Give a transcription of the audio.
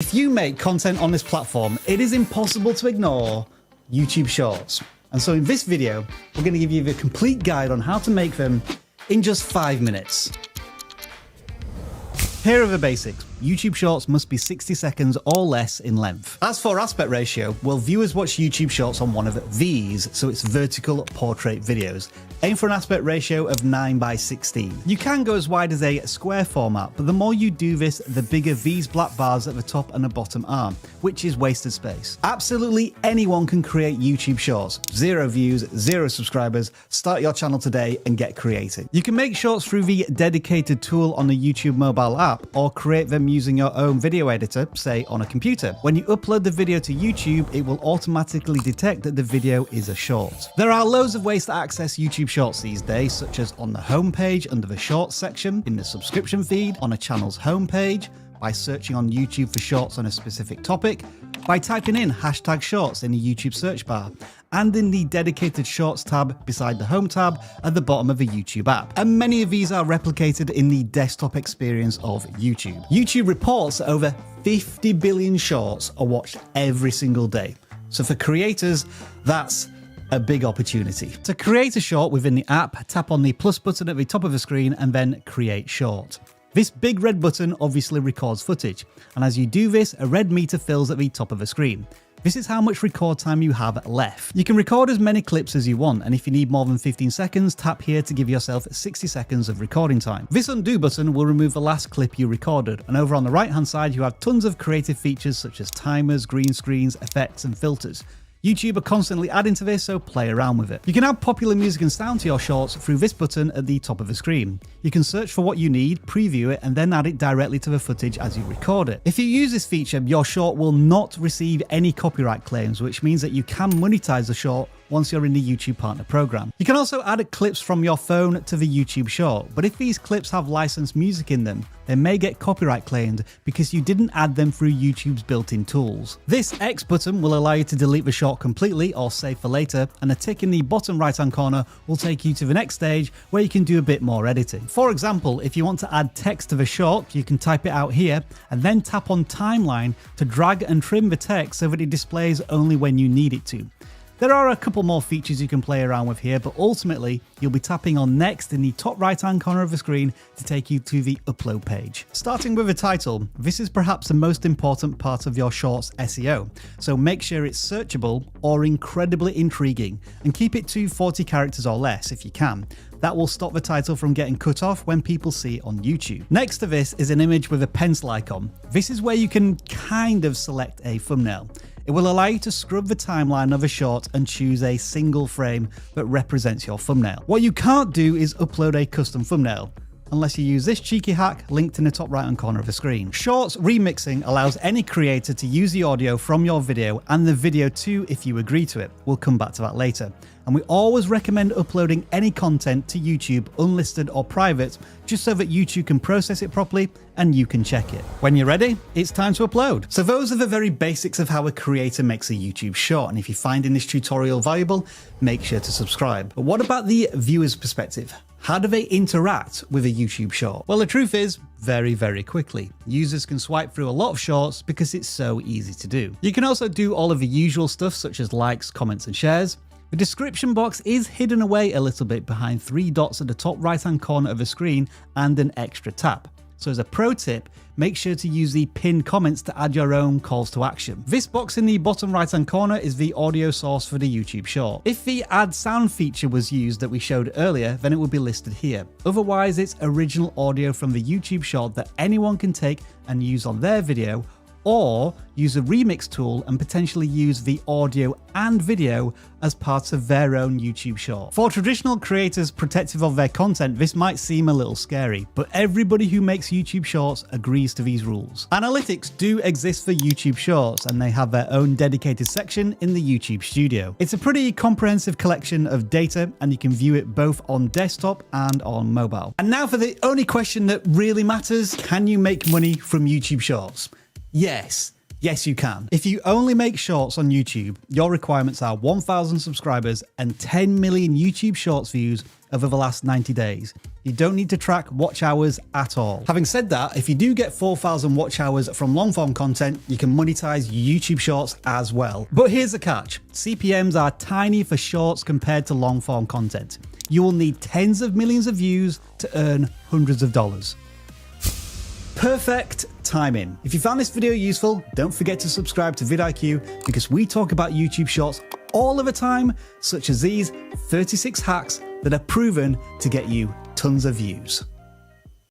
If you make content on this platform, it is impossible to ignore YouTube Shorts. And so in this video, we're going to give you the complete guide on how to make them in just 5 minutes. Here are the basics. YouTube Shorts must be 60 seconds or less in length. As for aspect ratio, well, viewers watch YouTube Shorts on one of these, so it's vertical portrait videos. Aim for an aspect ratio of 9:16. You can go as wide as a square format, but the more you do this, the bigger these black bars at the top and the bottom are, which is wasted space. Absolutely anyone can create YouTube Shorts. 0 views, 0 subscribers. Start your channel today and get creating. You can make shorts through the dedicated tool on the YouTube mobile app, or create them using your own video editor, say on a computer. When you upload the video to YouTube, it will automatically detect that the video is a short. There are loads of ways to access YouTube Shorts these days, such as on the home page under the Shorts section, in the subscription feed, on a channel's home page, by searching on YouTube for shorts on a specific topic, by typing in #shorts in the YouTube search bar, and in the dedicated Shorts tab beside the Home tab at the bottom of the YouTube app. And many of these are replicated in the desktop experience of YouTube. YouTube reports that over 50 billion shorts are watched every single day. So for creators, that's a big opportunity. To create a short within the app, tap on the plus button at the top of the screen and then create short. This big red button obviously records footage, and as you do this, a red meter fills at the top of the screen. This is how much record time you have left. You can record as many clips as you want, and if you need more than 15 seconds, tap here to give yourself 60 seconds of recording time. This undo button will remove the last clip you recorded, and over on the right hand side you have tons of creative features such as timers, green screens, effects and filters. YouTube are constantly adding to this, so play around with it. You can add popular music and sound to your shorts through this button at the top of the screen. You can search for what you need, preview it, and then add it directly to the footage as you record it. If you use this feature, your short will not receive any copyright claims, which means that you can monetize the short once you're in the YouTube Partner Program. You can also add clips from your phone to the YouTube Short, but if these clips have licensed music in them, they may get copyright claimed because you didn't add them through YouTube's built-in tools. This X button will allow you to delete the short completely or save for later, and a tick in the bottom right-hand corner will take you to the next stage where you can do a bit more editing. For example, if you want to add text to the short, you can type it out here and then tap on Timeline to drag and trim the text so that it displays only when you need it to. There are a couple more features you can play around with here, but ultimately you'll be tapping on Next in the top right hand corner of the screen to take you to the upload page. Starting with the title, this is perhaps the most important part of your shorts SEO, so make sure it's searchable or incredibly intriguing, and keep it to 40 characters or less if you can. That will stop the title from getting cut off when people see it on YouTube. Next to this is an image with a pencil icon. This is where you can kind of select a thumbnail. It will allow you to scrub the timeline of a short and choose a single frame that represents your thumbnail. What you can't do is upload a custom thumbnail, unless you use this cheeky hack linked in the top right hand corner of the screen. Shorts remixing allows any creator to use the audio from your video and the video too if you agree to it. We'll come back to that later. And we always recommend uploading any content to YouTube unlisted or private, just so that YouTube can process it properly and you can check it. When you're ready, it's time to upload. So those are the very basics of how a creator makes a YouTube short, and if you're finding this tutorial valuable, make sure to subscribe. But what about the viewer's perspective? How do they interact with a YouTube short? Well, the truth is, very, very quickly. Users can swipe through a lot of shorts because it's so easy to do. You can also do all of the usual stuff such as likes, comments and shares. The description box is hidden away a little bit behind 3 dots at the top right hand corner of the screen and an extra tap. So as a pro tip, make sure to use the pinned comments to add your own calls to action. This box in the bottom right hand corner is the audio source for the YouTube short. If the add sound feature was used that we showed earlier, then it would be listed here. Otherwise, it's original audio from the YouTube short that anyone can take and use on their video, or use a remix tool and potentially use the audio and video as parts of their own YouTube short. For traditional creators protective of their content, this might seem a little scary, but everybody who makes YouTube shorts agrees to these rules. Analytics do exist for YouTube shorts, and they have their own dedicated section in the YouTube studio. It's a pretty comprehensive collection of data, and you can view it both on desktop and on mobile. And now for the only question that really matters: can you make money from YouTube shorts? Yes, Yes, you can. If you only make shorts on YouTube, your requirements are 1,000 subscribers and 10 million YouTube Shorts views over the last 90 days. You don't need to track watch hours at all. Having said that, if you do get 4,000 watch hours from long form content, you can monetize YouTube Shorts as well. But here's the catch. CPMs are tiny for shorts compared to long form content. You will need tens of millions of views to earn hundreds of dollars. Perfect timing. If you found this video useful, don't forget to subscribe to vidIQ because we talk about YouTube Shorts all of the time, such as these 36 hacks that are proven to get you tons of views.